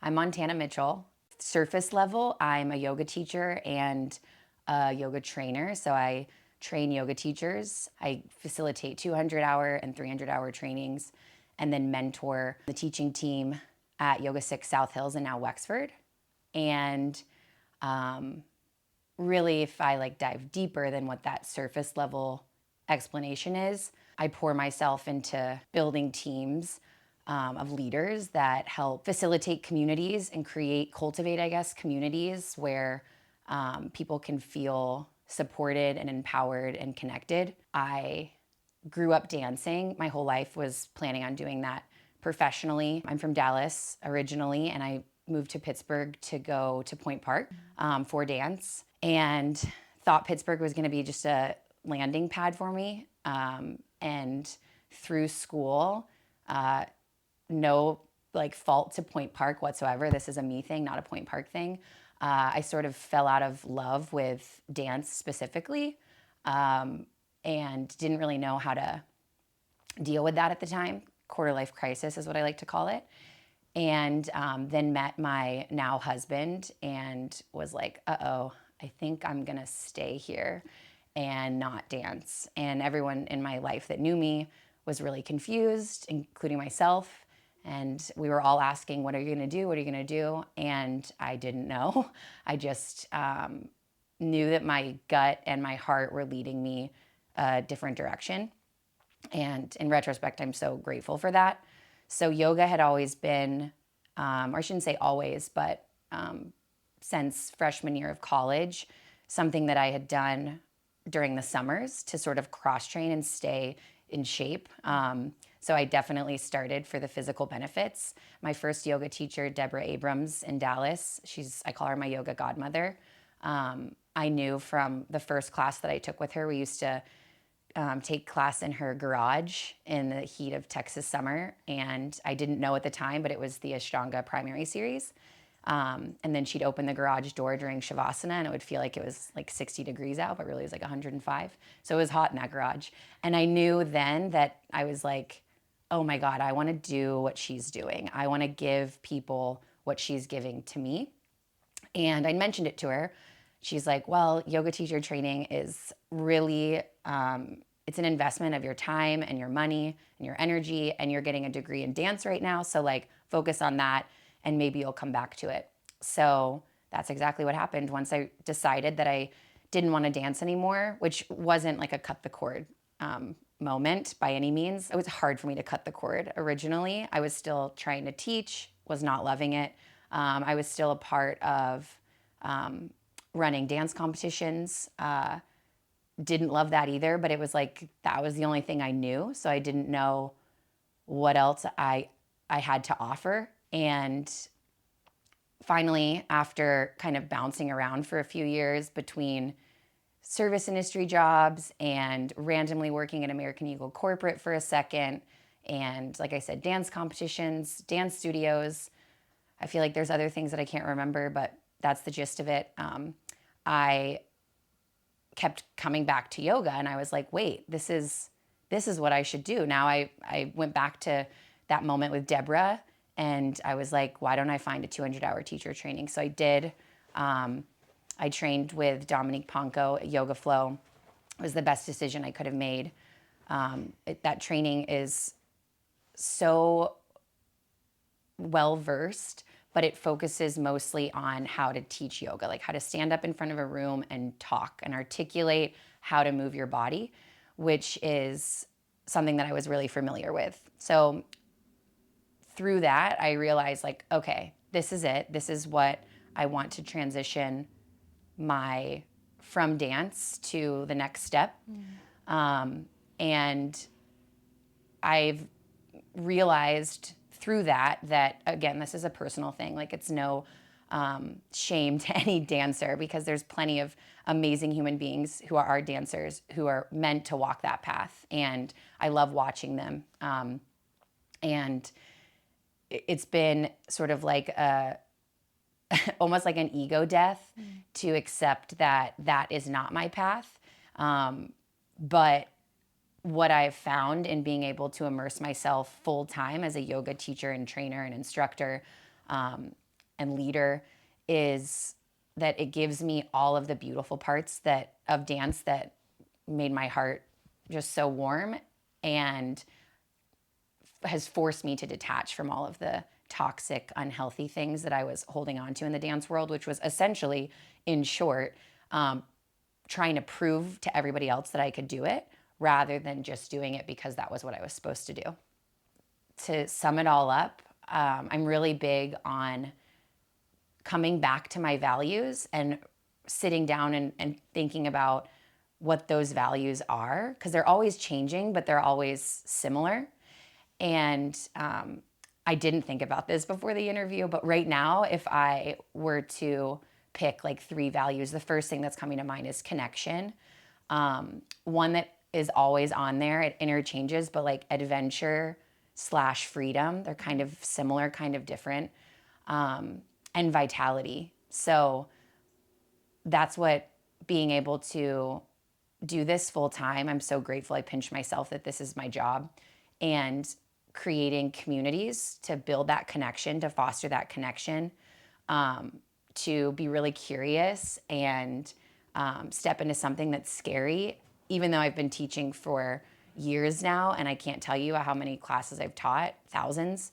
I'm Montana Mitchell. Surface level, I'm a yoga teacher and a yoga trainer. So I train yoga teachers. I facilitate 200-hour and 300-hour trainings and then mentor the teaching team at Yoga 6 South Hills and now Wexford. And really, if I dive deeper than what that surface level explanation is, I pour myself into building teams of leaders that help facilitate communities and cultivate, communities where people can feel supported and empowered and connected. I grew up dancing. My whole life was planning on doing that professionally. I'm from Dallas originally, and I moved to Pittsburgh to go to Point Park for dance, and thought Pittsburgh was going to be just a landing pad for me. And through school, no fault to Point Park whatsoever. This is a me thing, not a Point Park thing. I sort of fell out of love with dance specifically, and didn't really know how to deal with that at the time. Quarter life crisis is what I like to call it. And then met my now husband and was like, uh-oh, I think I'm gonna stay here and not dance. And everyone in my life that knew me was really confused, including myself. And we were all asking, what are you gonna do? What are you gonna do? And I didn't know. I just knew that my gut and my heart were leading me a different direction. And in retrospect, I'm so grateful for that. So yoga had always been, or I shouldn't say always, but since freshman year of college, something that I had done during the summers to sort of cross-train and stay in shape. So I definitely started for the physical benefits. My first yoga teacher, Deborah Abrams in Dallas, I call her my yoga godmother. I knew from the first class that I took with her, we used to take class in her garage in the heat of Texas summer. And I didn't know at the time, but it was the Ashtanga primary series. And then she'd open the garage door during Shavasana and it would feel like it was 60 degrees out, but really it was 105. So it was hot in that garage. And I knew then that I was like, oh my God, I want to do what she's doing. I want to give people what she's giving to me. And I mentioned it to her. She's like, well, yoga teacher training is really, it's an investment of your time and your money and your energy, and you're getting a degree in dance right now. So focus on that and maybe you'll come back to it. So that's exactly what happened. Once I decided that I didn't want to dance anymore, which wasn't a cut the cord moment by any means. It was hard for me to cut the cord originally. I was still trying to teach, was not loving it. I was still a part of running dance competitions. Didn't love that either, but it was that was the only thing I knew. So I didn't know what else I had to offer. And finally, after kind of bouncing around for a few years between service industry jobs and randomly working at American Eagle corporate for a second, and like I said, dance competitions, dance studios, I feel like there's other things that I can't remember, but that's the gist of it. I kept coming back to yoga and I was like, wait, this is what I should do. Now I went back to that moment with Deborah and I was like, why don't I find a 200-hour teacher training? So I did. I trained with Dominique Ponko at Yoga Flow. It was the best decision I could have made. That training is so well-versed, but it focuses mostly on how to teach yoga, how to stand up in front of a room and talk and articulate how to move your body, which is something that I was really familiar with. So through that, I realized okay, this is it. This is what I want to transition from dance to the next step. And I've realized through that, again, this is a personal thing. It's no shame to any dancer because there's plenty of amazing human beings who are dancers who are meant to walk that path. And I love watching them. And it's been sort of almost like an ego death to accept that is not my path. But what I've found in being able to immerse myself full time as a yoga teacher and trainer and instructor and leader is that it gives me all of the beautiful parts of dance that made my heart just so warm, and has forced me to detach from all of the toxic, unhealthy things that I was holding on to in the dance world, which was essentially, in short, trying to prove to everybody else that I could do it rather than just doing it because that was what I was supposed to do. To sum it all up, I'm really big on coming back to my values and sitting down and thinking about what those values are, because they're always changing, but they're always similar. And I didn't think about this before the interview, but right now, if I were to pick like 3 values, the first thing that's coming to mind is connection. One that is always on there, it interchanges, but like adventure / freedom, they're kind of similar, kind of different, and vitality. So that's what being able to do this full time, I'm so grateful I pinch myself that this is my job, and creating communities to build that connection, to foster that connection, to be really curious and step into something that's scary. Even though I've been teaching for years now, and I can't tell you how many classes I've taught, thousands,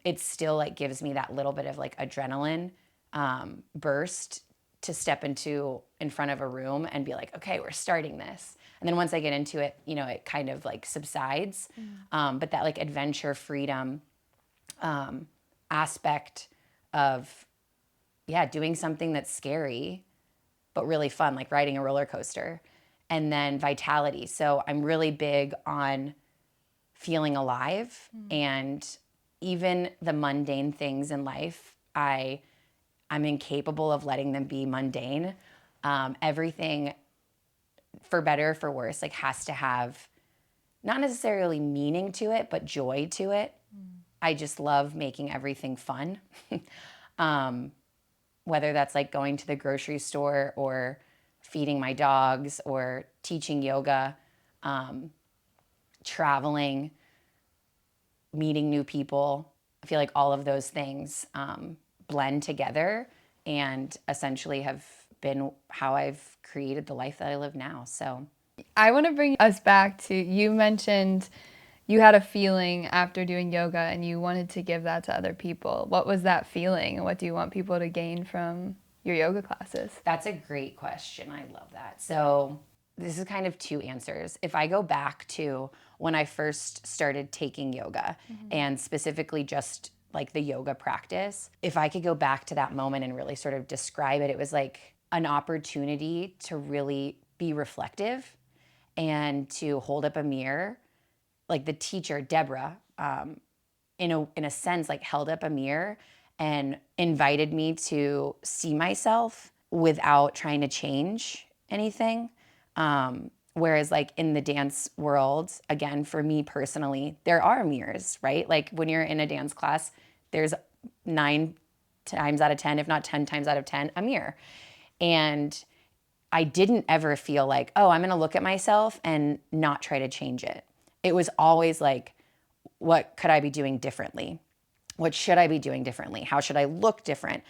it still like gives me that little bit of like adrenaline burst to step in front of a room and be like, okay, we're starting this. And then once I get into it, it kind of like subsides. But that like adventure, freedom aspect of, doing something that's scary, but really fun, like riding a roller coaster. And then vitality. So I'm really big on feeling alive, and even the mundane things in life, I'm incapable of letting them be mundane. Everything, for better or for worse, like has to have not necessarily meaning to it, but joy to it. I just love making everything fun. Whether that's like going to the grocery store or feeding my dogs or teaching yoga, traveling, meeting new people. I feel like all of those things blend together and essentially have been how I've created the life that I live now. So I want to bring us back to, you mentioned you had a feeling after doing yoga and you wanted to give that to other people. What was that feeling, and what do you want people to gain from your yoga classes? That's a great question. I love that. So this is kind of 2 answers. If I go back to when I first started taking yoga, and specifically just like the yoga practice, if I could go back to that moment and really sort of describe it, it was like an opportunity to really be reflective and to hold up a mirror. Like the teacher, Deborah, in a sense, like held up a mirror and invited me to see myself without trying to change anything. Whereas like in the dance world, again, for me personally, there are mirrors, right? Like when you're in a dance class, there's 9 times out of 10, if not 10 times out of 10, a mirror. And I didn't ever feel like, oh, I'm going to look at myself and not try to change it. It was always like, what could I be doing differently? What should I be doing differently? How should I look different?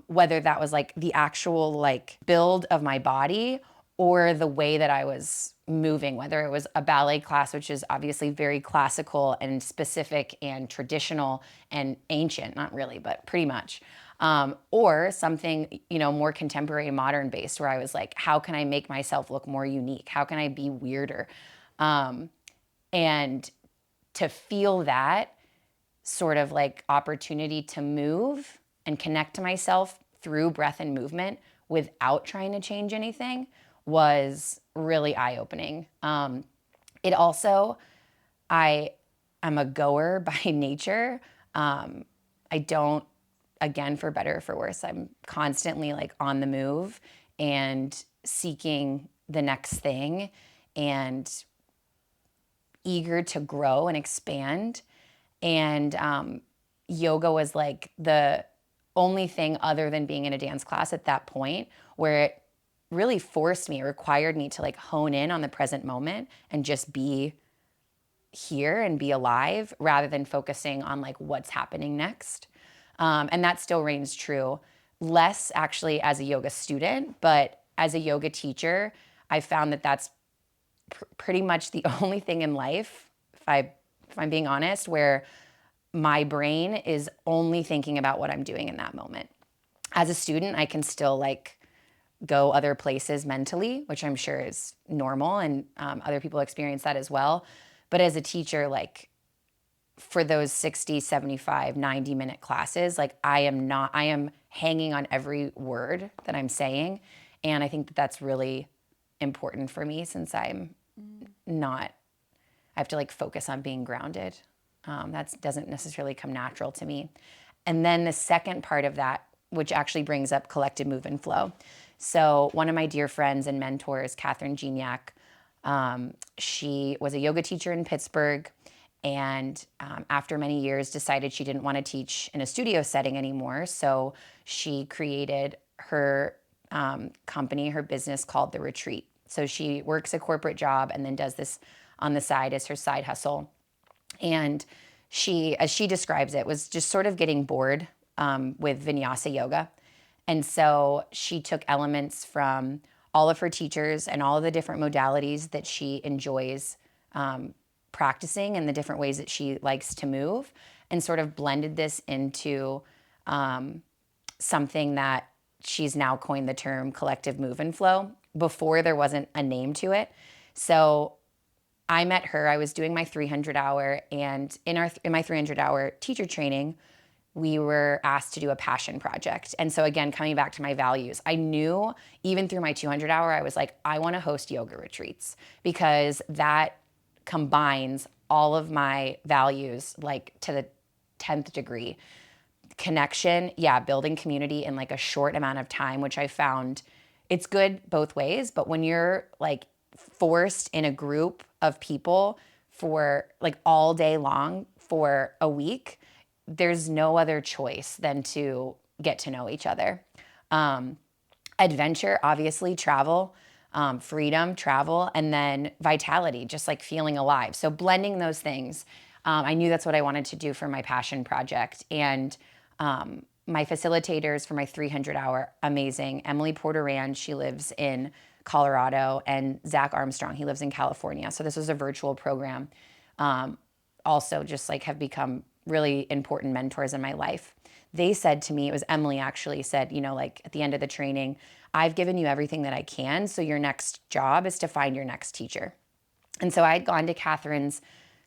Whether that was like the actual like build of my body or the way that I was moving, whether it was a ballet class, which is obviously very classical and specific and traditional and ancient, not really, but pretty much. Or something, more contemporary, modern based, where I was like, how can I make myself look more unique? How can I be weirder? And to feel that sort of like opportunity to move and connect to myself through breath and movement without trying to change anything was really eye-opening. It also, I'm a goer by nature. I don't, again, for better or for worse, I'm constantly like on the move and seeking the next thing and eager to grow and expand. And yoga was like the only thing other than being in a dance class at that point where it really forced me, required me to like hone in on the present moment and just be here and be alive rather than focusing on like what's happening next. And that still reigns true. Less actually as a yoga student, but as a yoga teacher, I found that that's pretty much the only thing in life, if I'm being honest, where my brain is only thinking about what I'm doing in that moment. As a student, I can still like go other places mentally, which I'm sure is normal, and other people experience that as well. But as a teacher, like for those 60, 75, 90-minute classes, like I am hanging on every word that I'm saying. And I think that that's really important for me since I'm not, I have to like focus on being grounded. That doesn't necessarily come natural to me. And then the second part of that, which actually brings up collective move and flow. So one of my dear friends and mentors, Catherine Gignac, she was a yoga teacher in Pittsburgh, and after many years decided she didn't want to teach in a studio setting anymore. So she created her company, her business called The Retreat. So she works a corporate job and then does this on the side as her side hustle. And she, as she describes it, was just sort of getting bored with vinyasa yoga. And so she took elements from all of her teachers and all of the different modalities that she enjoys practicing and the different ways that she likes to move, and sort of blended this into something that she's now coined the term collective move and flow. Before, there wasn't a name to it. So I met her, I was doing my 300 hour, and in my 300 hour teacher training, we were asked to do a passion project. And so again, coming back to my values, I knew even through my 200 hour, I was like, I want to host yoga retreats because that combines all of my values like to the 10th degree. Connection, yeah, building community in like a short amount of time, which I found it's good both ways. But when you're like forced in a group of people for like all day long for a week, there's no other choice than to get to know each other. Adventure, obviously, travel, freedom, travel, and then vitality, just like feeling alive. So blending those things, I knew that's what I wanted to do for my passion project. And my facilitators for my 300 hour, amazing. Emily Porteran, she lives in Colorado, and Zach Armstrong, he lives in California. So this was a virtual program. Also just like have become really important mentors in my life. They said to me, it was Emily actually said, you know, like at the end of the training, I've given you everything that I can. So your next job is to find your next teacher. And so I had gone to Catherine's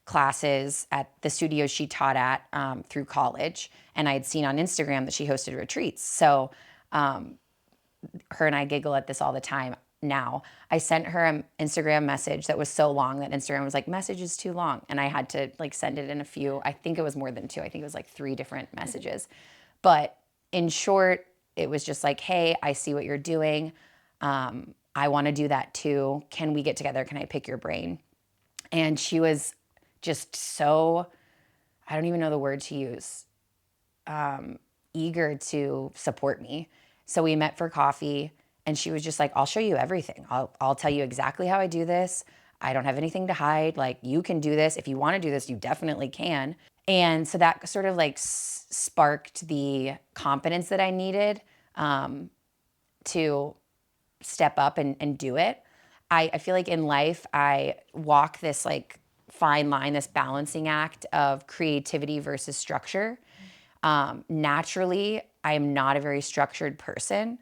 classes at the studios she taught at through college. And I had seen on Instagram that she hosted retreats. So her and I giggle at this all the time now. I sent her an Instagram message that was so long that Instagram was like, message is too long. And I had to like send it in a few, I think it was more than two. I think it was like 3 different messages. But in short, it was just like, hey, I see what you're doing. I want to do that too. Can we get together? Can I pick your brain? And she was just so, I don't even know the word to use, eager to support me. So we met for coffee, and she was just like, I'll show you everything. I'll tell you exactly how I do this. I don't have anything to hide. Like, you can do this. If you want to do this, you definitely can. And so that sort of like sparked the confidence that I needed to step up and do it. I feel like in life, I walk this like fine line, this balancing act of creativity versus structure. Naturally, I am not a very structured person,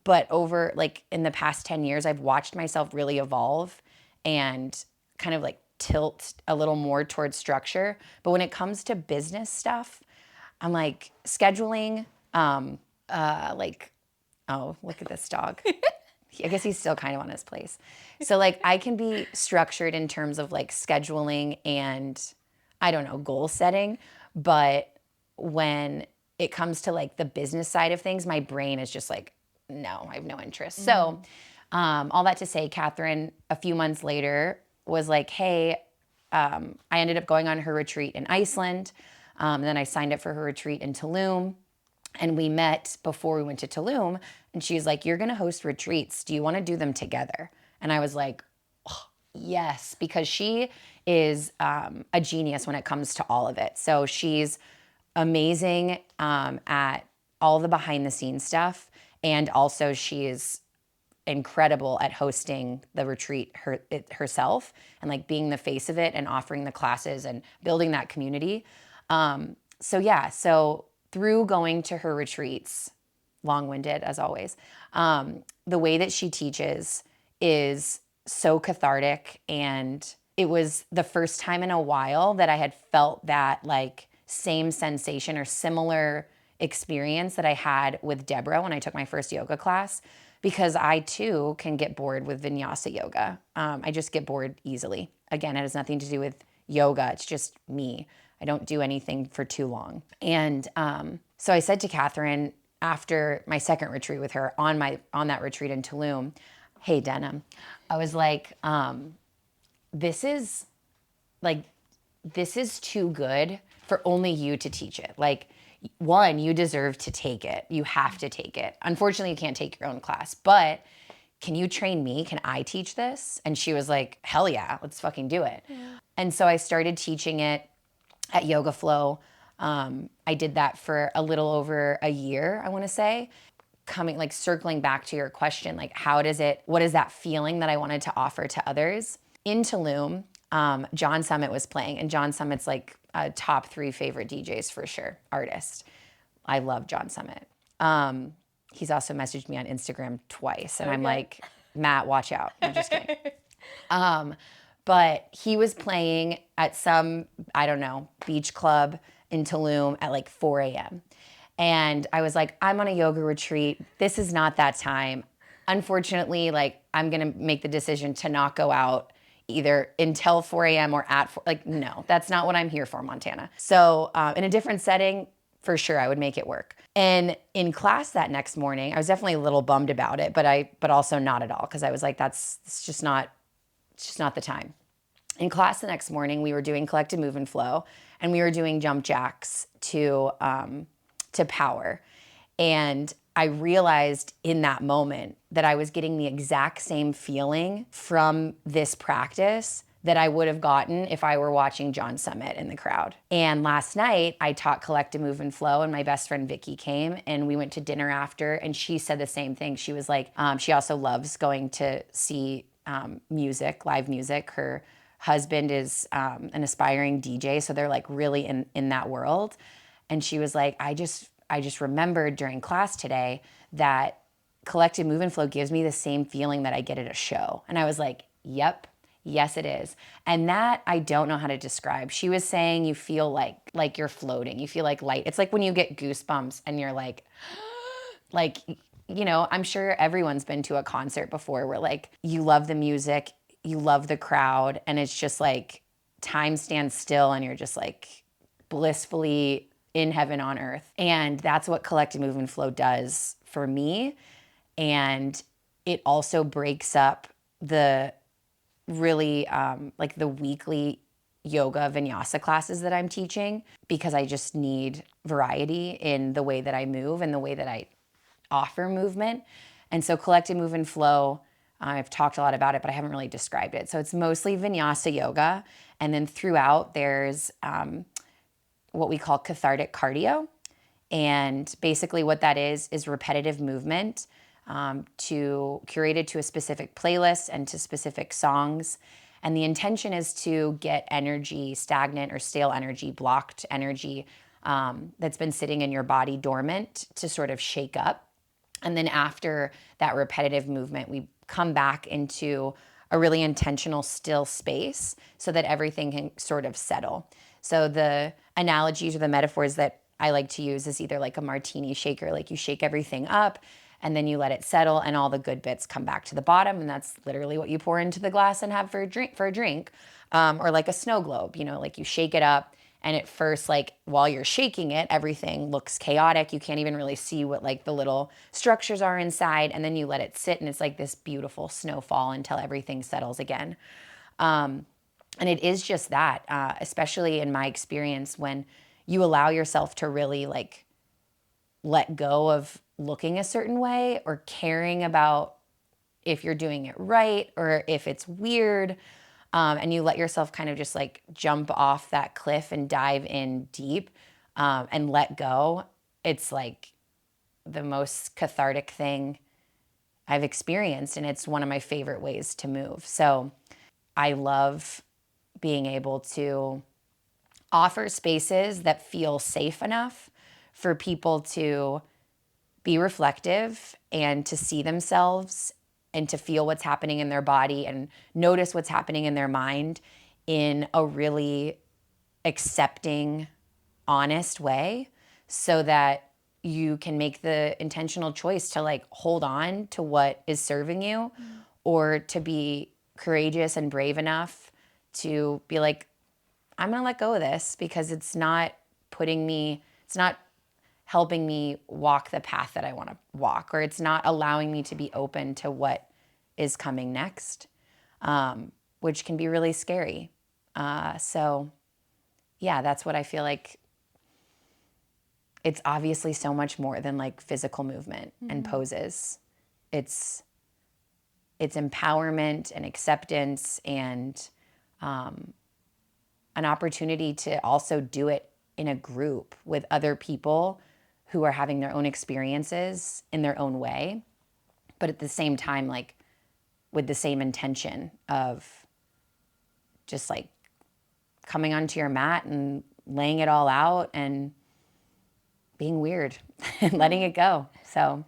but over like in the past 10 years, I've watched myself really evolve and kind of like tilt a little more towards structure. But when it comes to business stuff, I'm like scheduling, like, oh, look at this dog. I guess he's still kind of on his place. So like I can be structured in terms of like scheduling and I don't know, goal setting. But when it comes to like the business side of things, my brain is just like, no, I have no interest. So all that to say, Catherine, a few months later was like, hey, I ended up going on her retreat in Iceland. Then I signed up for her retreat in Tulum. And we met before we went to Tulum. And she's like, you're going to host retreats. Do you want to do them together? And I was like, oh, yes, because she is a genius when it comes to all of it. So she's amazing at all the behind the scenes stuff. And also she is incredible at hosting the retreat herself and like being the face of it and offering the classes and building that community. So through going to her retreats, long-winded as always, the way that she teaches is so cathartic, and it was the first time in a while that I had felt that like same sensation or similar experience that I had with Deborah when I took my first yoga class, because I too can get bored with vinyasa yoga. I just get bored easily. Again, it has nothing to do with yoga. It's just me. I don't do anything for too long. And so I said to Catherine after my second retreat with her on that retreat in Tulum, hey, Denim, I was like, this is too good for only you to teach it. Like, one, you deserve to take it. You have to take it. Unfortunately, you can't take your own class, but can you train me? Can I teach this? And she was like, hell yeah, let's fucking do it. Yeah. And so I started teaching it at Yoga Flow. I did that for a little over a year, I want to say. Circling back to your question, like what is that feeling that I wanted to offer to others? In Tulum, John Summit was playing, and John Summit's like a top 3 favorite DJs for sure, artist. I love John Summit. He's also messaged me on Instagram twice, and I'm like, Matt, watch out. I'm just kidding. But he was playing at some, I don't know, beach club in Tulum at like 4 a.m. And I was like, I'm on a yoga retreat. This is not that time. Unfortunately, like I'm going to make the decision to not go out either until 4 a.m. or at 4. Like, no, that's not what I'm here for, Montana. So in a different setting, for sure, I would make it work. And in class that next morning, I was definitely a little bummed about it, but also not at all, because I was like, it's just not the time. In class the next morning, we were doing collective move and flow, and we were doing jump jacks to power. And I realized in that moment that I was getting the exact same feeling from this practice that I would have gotten if I were watching John Summit in the crowd. And last night I taught collective move and flow, and my best friend Vicky came, and we went to dinner after, and she said the same thing. She was like, she also loves going to see music, live music. Her husband is an aspiring DJ, so they're like really in that world. And she was like, I just remembered during class today that collective move and flow gives me the same feeling that I get at a show. And I was like, yep, yes it is. And that I don't know how to describe. She was saying you feel like you're floating. You feel like light. It's like when you get goosebumps and you're like, I'm sure everyone's been to a concert before where like you love the music, you love the crowd, and it's just like time stands still and you're just like blissfully in heaven on earth. And that's what collective move and flow does for me. And it also breaks up the really like the weekly yoga vinyasa classes that I'm teaching, because I just need variety in the way that I move and the way that I offer movement. And so collective move and flow, I've talked a lot about it, but I haven't really described it. So it's mostly vinyasa yoga. And then throughout there's what we call cathartic cardio. And basically what that is repetitive movement curated to a specific playlist and to specific songs. And the intention is to get energy, stagnant or stale energy, blocked energy that's been sitting in your body dormant, to sort of shake up. And then after that repetitive movement, we come back into a really intentional still space so that everything can sort of settle. So the analogies or the metaphors that I like to use is either like a martini shaker, like you shake everything up and then you let it settle and all the good bits come back to the bottom, and that's literally what you pour into the glass and have for a drink. Or like a snow globe, like you shake it up, and at first, like while you're shaking it, everything looks chaotic. You can't even really see what like the little structures are inside, and then you let it sit and it's like this beautiful snowfall until everything settles again. And it is just that, especially in my experience, when you allow yourself to really like let go of looking a certain way or caring about if you're doing it right or if it's weird, and you let yourself kind of just like jump off that cliff and dive in deep, and let go, it's like the most cathartic thing I've experienced. And it's one of my favorite ways to move. So I love being able to offer spaces that feel safe enough for people to be reflective and to see themselves and to feel what's happening in their body and notice what's happening in their mind in a really accepting, honest way, so that you can make the intentional choice to like hold on to what is serving you, or to be courageous and brave enough to be like, I'm going to let go of this because it's not helping me walk the path that I want to walk, or it's not allowing me to be open to what is coming next, which can be really scary. So yeah, that's what I feel like. It's obviously so much more than like physical movement and poses. It's empowerment and acceptance and an opportunity to also do it in a group with other people who are having their own experiences in their own way, but at the same time, like with the same intention of just like coming onto your mat and laying it all out and being weird and letting it go. So,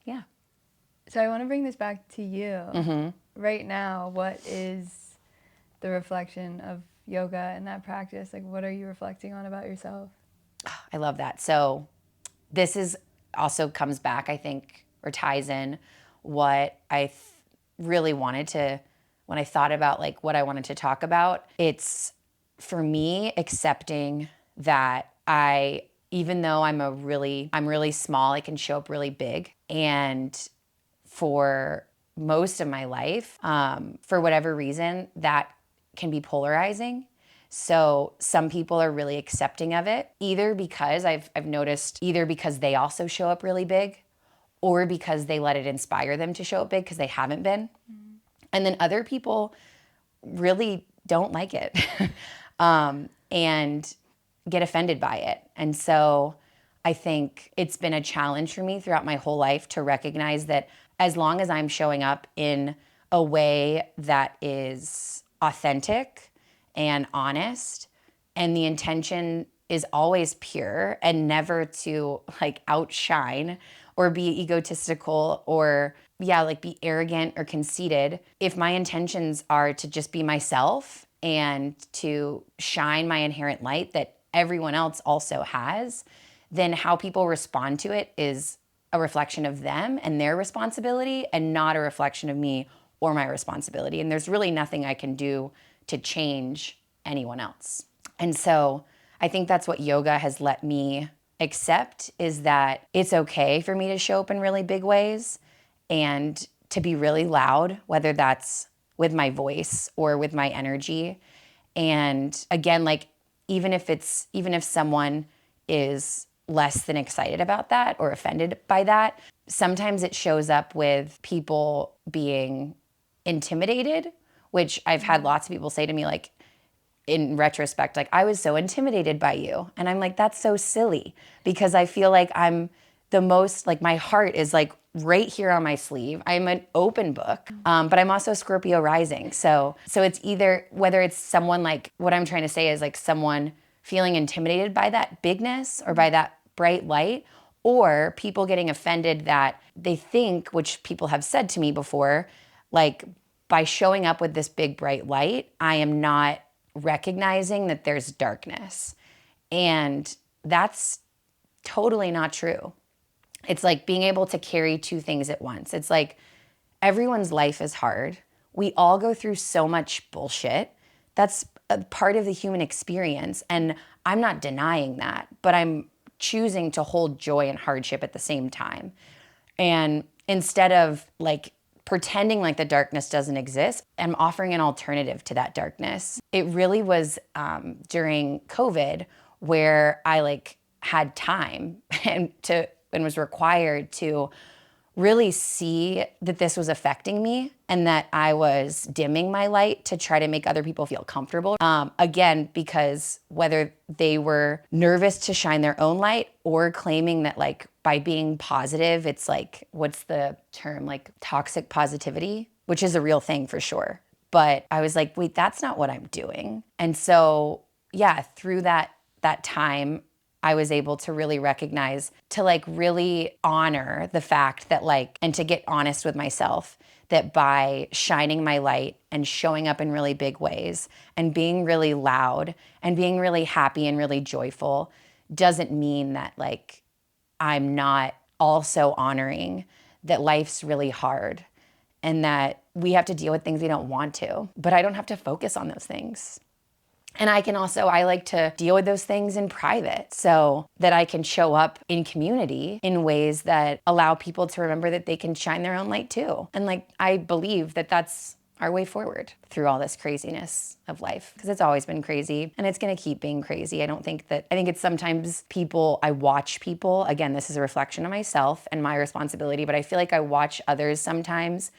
yeah. So I want to bring this back to you. Right now, what is the reflection of yoga and that practice? Like, what are you reflecting on about yourself? I love that. So this is also comes back, I think, or ties in what I really wanted to, when I thought about like what I wanted to talk about. It's for me accepting that even though I'm really small, I can show up really big. And for most of my life, for whatever reason, that can be polarizing. So some people are really accepting of it, either because I've noticed, either because they also show up really big, or because they let it inspire them to show up big because they haven't been. And then other people really don't like it and get offended by it. And so I think it's been a challenge for me throughout my whole life to recognize that as long as I'm showing up in a way that is authentic and honest, and the intention is always pure and never to like outshine or be egotistical or like be arrogant or conceited. If my intentions are to just be myself and to shine my inherent light that everyone else also has, then how people respond to it is a reflection of them and their responsibility, and not a reflection of me or my responsibility. And there's really nothing I can do to change anyone else. And so I think that's what yoga has let me accept, is that it's okay for me to show up in really big ways and to be really loud, whether that's with my voice or with my energy. And again, like even if someone is less than excited about that or offended by that, sometimes it shows up with people being intimidated, which I've had lots of people say to me, like, in retrospect, like, I was so intimidated by you. And I'm like, that's so silly, because I feel like I'm the most, like, my heart is like right here on my sleeve. I'm an open book, but I'm also Scorpio rising. So it's either, whether it's someone, like, what I'm trying to say is like someone feeling intimidated by that bigness or by that bright light, or people getting offended that they think, which people have said to me before, like, by showing up with this big bright light, I am not recognizing that there's darkness. And that's totally not true. It's like being able to carry two things at once. It's like everyone's life is hard. We all go through so much bullshit. That's a part of the human experience. And I'm not denying that, but I'm choosing to hold joy and hardship at the same time. And instead of like pretending like the darkness doesn't exist, I'm offering an alternative to that darkness. It really was during COVID where I like had time and was required to really see that this was affecting me and that I was dimming my light to try to make other people feel comfortable. Again, because whether they were nervous to shine their own light or claiming that like by being positive, it's like, what's the term? Like toxic positivity, which is a real thing for sure. But I was like, wait, that's not what I'm doing. And so, yeah, through that time, I was able to really recognize, to like really honor the fact that like, and to get honest with myself, that by shining my light and showing up in really big ways and being really loud and being really happy and really joyful doesn't mean that like I'm not also honoring that life's really hard and that we have to deal with things we don't want to, but I don't have to focus on those things. And I like to deal with those things in private so that I can show up in community in ways that allow people to remember that they can shine their own light too. And like, I believe that that's our way forward through all this craziness of life, because it's always been crazy and it's going to keep being crazy. I think it's sometimes I watch people, again, this is a reflection of myself and my responsibility, but I feel like I watch others sometimes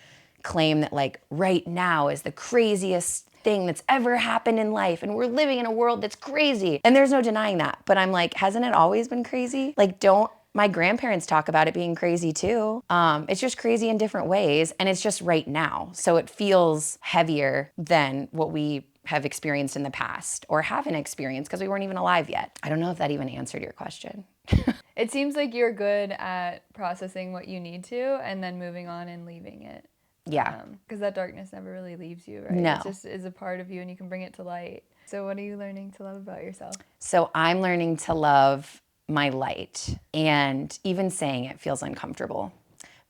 claim that like right now is the craziest thing that's ever happened in life and we're living in a world that's crazy. And there's no denying that. But I'm like, hasn't it always been crazy? Like, don't my grandparents talk about it being crazy too? It's just crazy in different ways. And it's just right now. So it feels heavier than what we have experienced in the past or haven't experienced because we weren't even alive yet. I don't know if that even answered your question. It seems like you're good at processing what you need to and then moving on and leaving it. Yeah. Because that darkness never really leaves you, right? No. It just is a part of you and you can bring it to light. So what are you learning to love about yourself? So I'm learning to love my light. And even saying it feels uncomfortable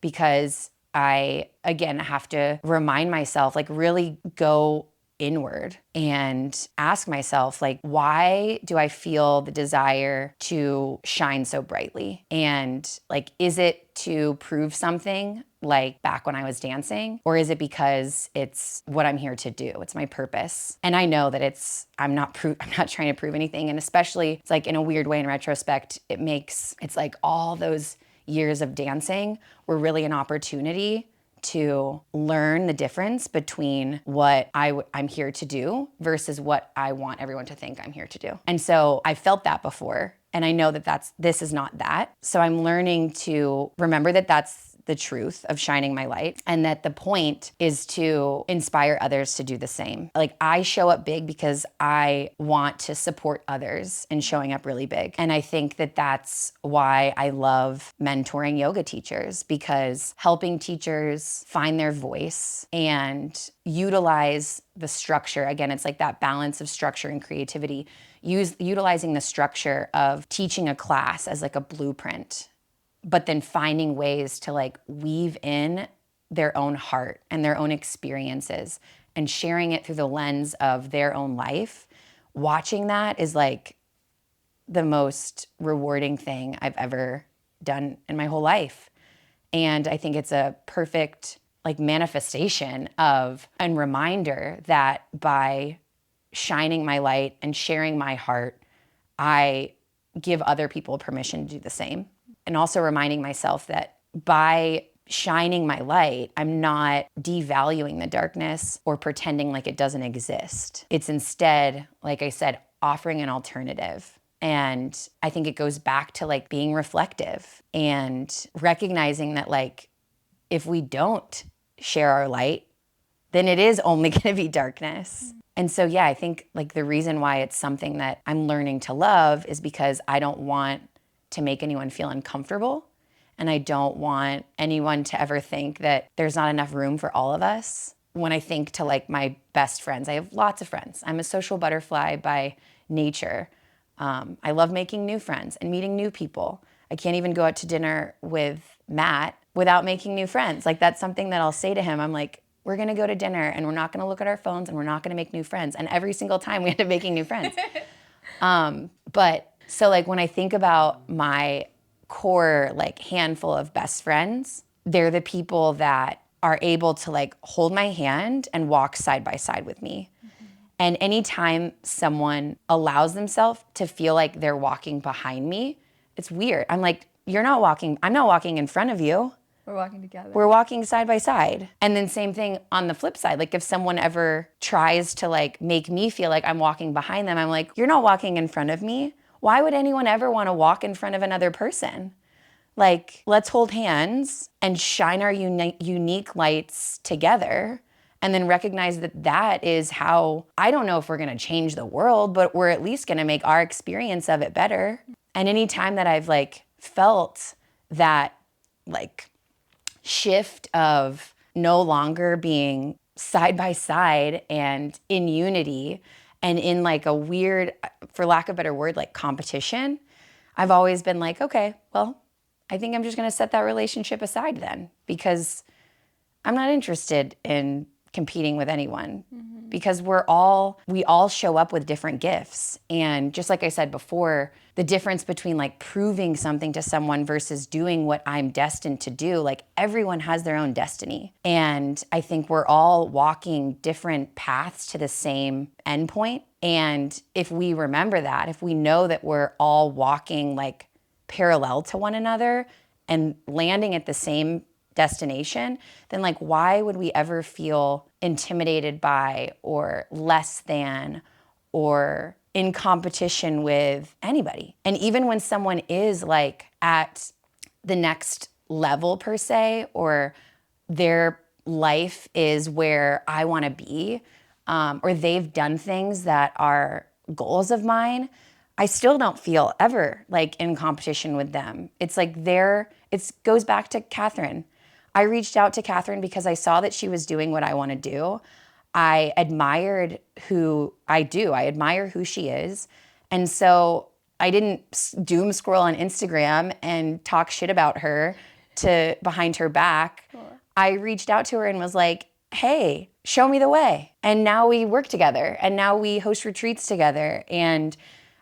because I, again, have to remind myself, like really go inward and ask myself, like, why do I feel the desire to shine so brightly? And like, is it to prove something like back when I was dancing? Or is it because it's what I'm here to do? It's my purpose. And I know that I'm not trying to prove anything. And especially it's like in a weird way in retrospect, it's like all those years of dancing were really an opportunity to learn the difference between what I'm here to do versus what I want everyone to think I'm here to do. And so I felt that before, and I know that this is not that. So I'm learning to remember that that's the truth of shining my light, and that the point is to inspire others to do the same. Like, I show up big because I want to support others in showing up really big. And I think that that's why I love mentoring yoga teachers, because helping teachers find their voice and utilize the structure. Again, it's like that balance of structure and creativity, utilizing the structure of teaching a class as like a blueprint, but then finding ways to like weave in their own heart and their own experiences and sharing it through the lens of their own life. Watching that is like the most rewarding thing I've ever done in my whole life. And I think it's a perfect like manifestation of and reminder that by shining my light and sharing my heart, I give other people permission to do the same. And also reminding myself that by shining my light, I'm not devaluing the darkness or pretending like it doesn't exist. It's instead, like I said, offering an alternative. And I think it goes back to like being reflective and recognizing that like if we don't share our light, then it is only going to be darkness. And so, yeah, I think like the reason why it's something that I'm learning to love is because I don't want to make anyone feel uncomfortable. And I don't want anyone to ever think that there's not enough room for all of us. When I think to like my best friends, I have lots of friends. I'm a social butterfly by nature. I love making new friends and meeting new people. I can't even go out to dinner with Matt without making new friends. Like, that's something that I'll say to him. I'm like, we're gonna go to dinner and we're not gonna look at our phones and we're not gonna make new friends. And every single time we end up making new friends. So like when I think about my core like handful of best friends, they're the people that are able to like hold my hand and walk side by side with me. Mm-hmm. And anytime someone allows themselves to feel like they're walking behind me, it's weird. I'm like, I'm not walking in front of you. We're walking together. We're walking side by side. And then same thing on the flip side. Like if someone ever tries to like make me feel like I'm walking behind them, I'm like, you're not walking in front of me. Why would anyone ever want to walk in front of another person? Like, let's hold hands and shine our unique lights together, and then recognize that that is how, I don't know if we're going to change the world, but we're at least going to make our experience of it better. And any time that I've like felt that like shift of no longer being side by side and in unity and in like a weird, for lack of a better word, like competition, I've always been like, okay, well, I think I'm just going to set that relationship aside then, because I'm not interested in competing with anyone, because we all show up with different gifts. And just like I said before, the difference between like proving something to someone versus doing what I'm destined to do, like everyone has their own destiny. And I think we're all walking different paths to the same endpoint. And if we remember that, if we know that we're all walking like parallel to one another and landing at the same destination, then like why would we ever feel intimidated by or less than or in competition with anybody? And even when someone is like at the next level per se, or their life is where I want to be, or they've done things that are goals of mine, I still don't feel ever like in competition with them. It's like it goes back to Catherine. I reached out to Catherine because I saw that she was doing what I want to do. I admired who I do. I admire who she is. And so I didn't doom scroll on Instagram and talk shit about her behind her back. Cool. I reached out to her and was like, hey, show me the way. And now we work together, and now we host retreats together, and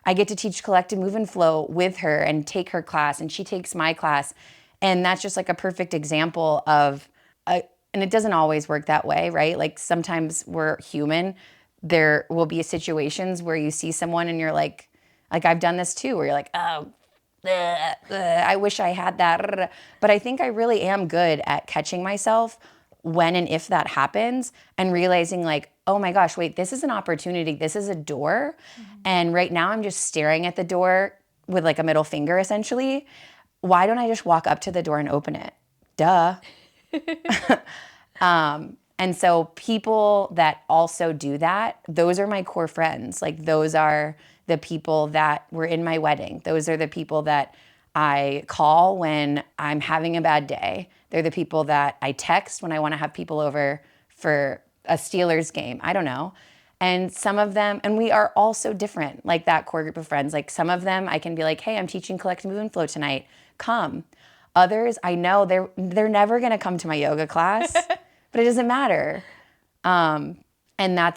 I get to teach collective move and flow with her and take her class, and she takes my class. And that's just like a perfect example of, and it doesn't always work that way, right? Like sometimes we're human. There will be situations where you see someone and you're like I've done this too, where you're like, oh, I wish I had that. But I think I really am good at catching myself when and if that happens and realizing like, oh my gosh, wait, this is an opportunity. This is a door. Mm-hmm. And right now I'm just staring at the door with like a middle finger essentially. Why don't I just walk up to the door and open it? Duh. And so people that also do that, those are my core friends. Like those are the people that were in my wedding. Those are the people that I call when I'm having a bad day. They're the people that I text when I want to have people over for a Steelers game. I don't know. And some of them, and we are all so different, like that core group of friends. Like some of them I can be like, hey, I'm teaching collective move and flow tonight. Come. Others, I know they're never going to come to my yoga class, but it doesn't matter. And I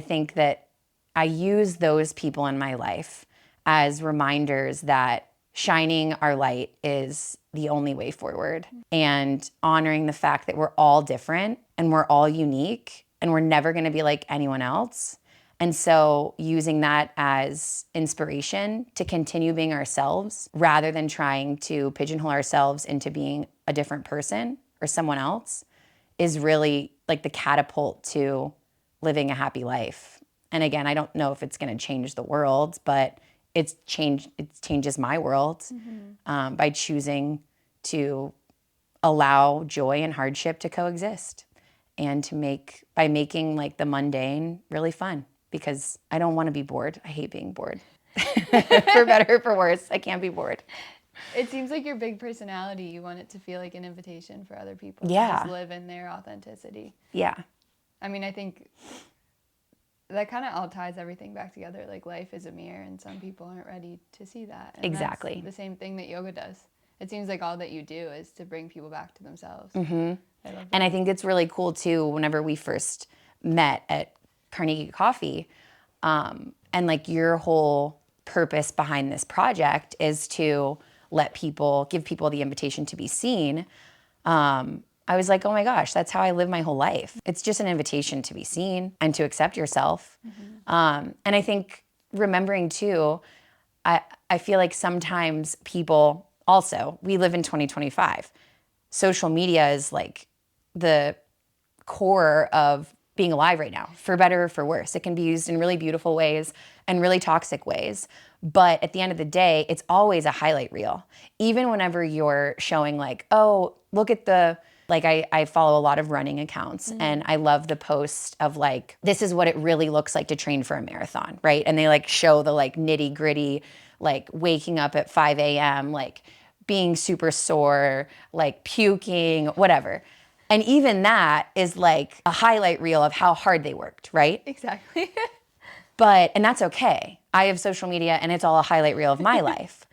think that I use those people in my life as reminders that shining our light is the only way forward, and honoring the fact that we're all different and we're all unique and we're never going to be like anyone else. And so using that as inspiration to continue being ourselves rather than trying to pigeonhole ourselves into being a different person or someone else is really like the catapult to living a happy life. And again, I don't know if it's going to change the world, but it changes my world by choosing to allow joy and hardship to coexist, and by making like the mundane really fun, because I don't want to be bored. I hate being bored. For better or for worse, I can't be bored. It seems like your big personality, you want it to feel like an invitation for other people to just live in their authenticity. Yeah. I mean, I think that kind of all ties everything back together. Like life is a mirror, and some people aren't ready to see that. And exactly. That's the same thing that yoga does. It seems like all that you do is to bring people back to themselves. Mm-hmm. I love that. And I think it's really cool too, whenever we first met at Carnegie Coffee, and like your whole purpose behind this project is to give people the invitation to be seen. I was like, oh my gosh, that's how I live my whole life. It's just an invitation to be seen and to accept yourself. Mm-hmm. And I think remembering too, I feel like sometimes people also, we live in 2025. social media is like the core of being alive right now, for better or for worse. It can be used in really beautiful ways and really toxic ways. But at the end of the day, it's always a highlight reel. Even whenever you're showing like, oh, look at the, like I follow a lot of running accounts and I love the post of like, this is what it really looks like to train for a marathon, right? And they like show the like nitty gritty, like waking up at 5 a.m., like being super sore, like puking, whatever. And even that is like a highlight reel of how hard they worked, right? Exactly. And that's okay. I have social media and it's all a highlight reel of my life.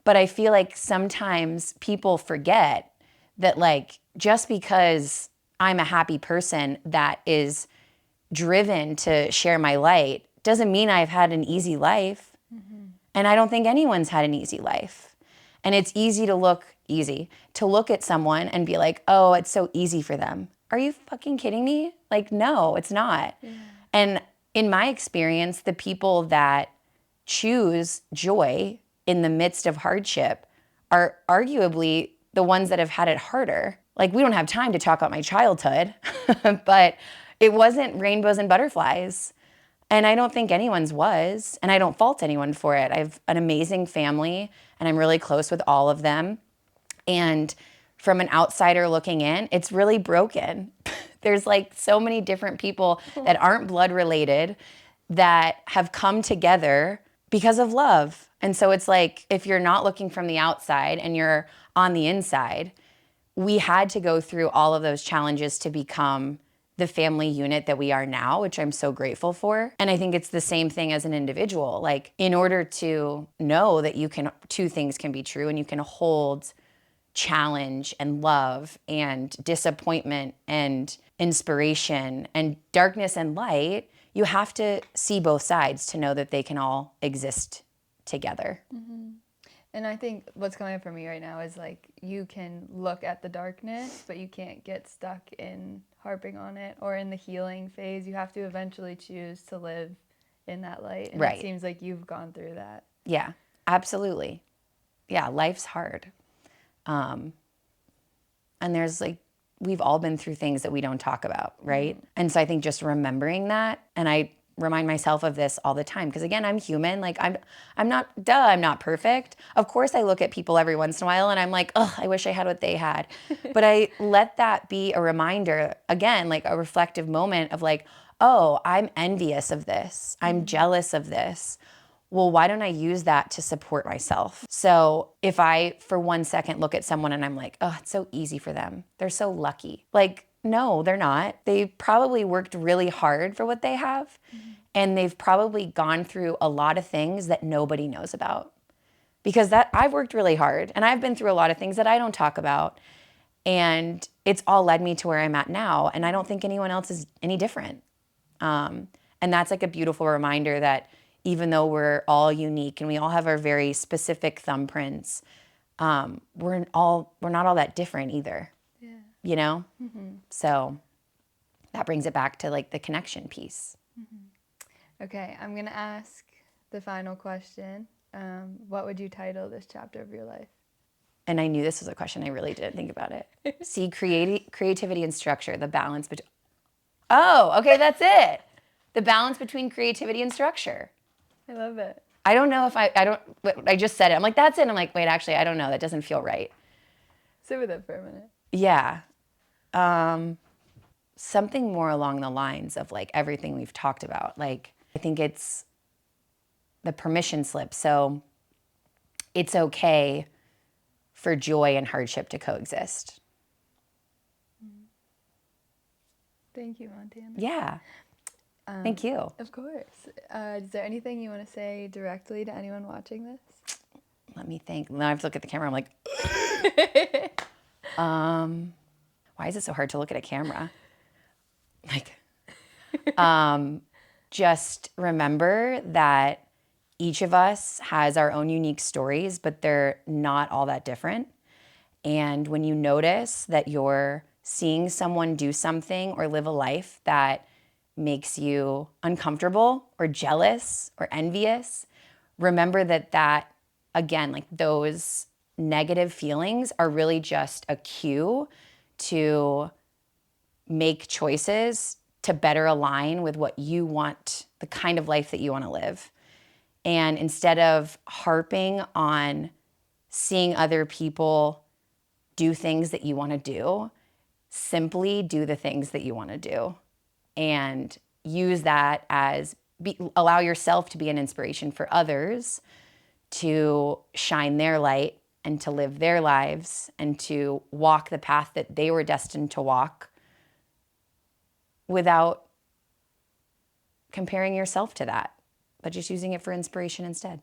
But I feel like sometimes people forget that like just because I'm a happy person that is driven to share my light doesn't mean I've had an easy life. And I don't think anyone's had an easy life. And it's easy to look at someone and be like, oh, it's so easy for them. Are you fucking kidding me? Like, no, it's not. Yeah. And in my experience, the people that choose joy in the midst of hardship are arguably the ones that have had it harder. Like, we don't have time to talk about my childhood, but it wasn't rainbows and butterflies. And I don't think anyone's was, and I don't fault anyone for it. I have an amazing family, and I'm really close with all of them. And from an outsider looking in, it's really broken. There's like so many different people that aren't blood related that have come together because of love. And so it's like, if you're not looking from the outside and you're on the inside, we had to go through all of those challenges to become the family unit that we are now, which I'm so grateful for. And I think it's the same thing as an individual. Like, in order to know that two things can be true and you can hold challenge and love and disappointment and inspiration and darkness and light, you have to see both sides to know that they can all exist together. Mm-hmm. And I think what's coming up for me right now is like, you can look at the darkness, but you can't get stuck in harping on it or in the healing phase. You have to eventually choose to live in that light. And right. It seems like you've gone through that. Yeah, absolutely. Yeah, life's hard. And there's like, we've all been through things that we don't talk about, right? Mm-hmm. And so I think just remembering that, and I remind myself of this all the time, because again, I'm human. Like, I'm not perfect. Of course I look at people every once in a while and I'm like, oh, I wish I had what they had. But I let that be a reminder, again, like a reflective moment of like, oh, I'm envious of this. I'm jealous of this. Well, why don't I use that to support myself? So if I, for 1 second, look at someone and I'm like, oh, it's so easy for them. They're so lucky. Like, no, they're not. They probably worked really hard for what they have. And they've probably gone through a lot of things that nobody knows about. Because I've worked really hard and I've been through a lot of things that I don't talk about. And it's all led me to where I'm at now. And I don't think anyone else is any different. And that's like a beautiful reminder that even though we're all unique and we all have our very specific thumbprints, we're not all that different either. Yeah. You know? Mm-hmm. So that brings it back to like the connection piece. Mm-hmm. Okay, I'm going to ask the final question. What would you title this chapter of your life? And I knew this was a question. I really didn't think about it. See, creativity and structure, the balance between... Oh, okay, that's it. The balance between creativity and structure. I love it. I don't know if I just said it. I'm like, that's it. I'm like, wait, actually, I don't know. That doesn't feel right. Sit with it for a minute. Yeah. Something more along the lines of like everything we've talked about. Like, I think it's the permission slip. So it's okay for joy and hardship to coexist. Thank you, Montana. Yeah. Thank you. Of course. Is there anything you want to say directly to anyone watching this? Let me think. Now I have to look at the camera. I'm like, why is it so hard to look at a camera? Like, just remember that each of us has our own unique stories, but they're not all that different. And when you notice that you're seeing someone do something or live a life that makes you uncomfortable or jealous or envious, remember that again, like those negative feelings are really just a cue to make choices to better align with what you want, the kind of life that you want to live. And instead of harping on seeing other people do things that you want to do, simply do the things that you want to do and use that as allow yourself to be an inspiration for others to shine their light and to live their lives and to walk the path that they were destined to walk without comparing yourself to that, but just using it for inspiration instead.